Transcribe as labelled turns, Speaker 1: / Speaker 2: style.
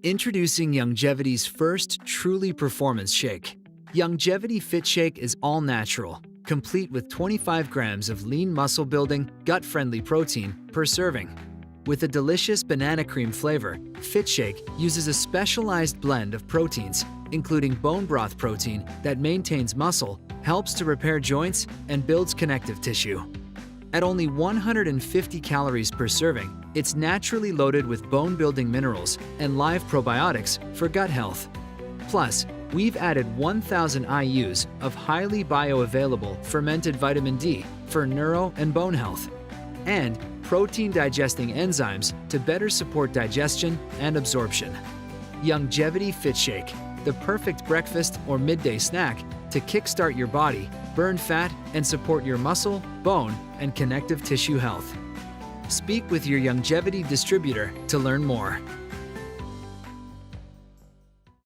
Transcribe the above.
Speaker 1: Introducing Youngevity's first truly performance shake. Youngevity FitShake is all natural, complete with 25 grams of lean muscle-building, gut-friendly protein per serving. With a delicious banana cream flavor, FitShake uses a specialized blend of proteins, including bone broth protein that maintains muscle, helps to repair joints, and builds connective tissue. At only 150 calories per serving, it's naturally loaded with bone-building minerals and live probiotics for gut health. Plus, we've added 1,000 IUs of highly bioavailable fermented vitamin D for neuro and bone health, and protein-digesting enzymes to better support digestion and absorption. Youngevity FitShake, the perfect breakfast or midday snack to kickstart your body, burn fat, and support your muscle, bone, and connective tissue health. Speak with your Youngevity distributor to learn more.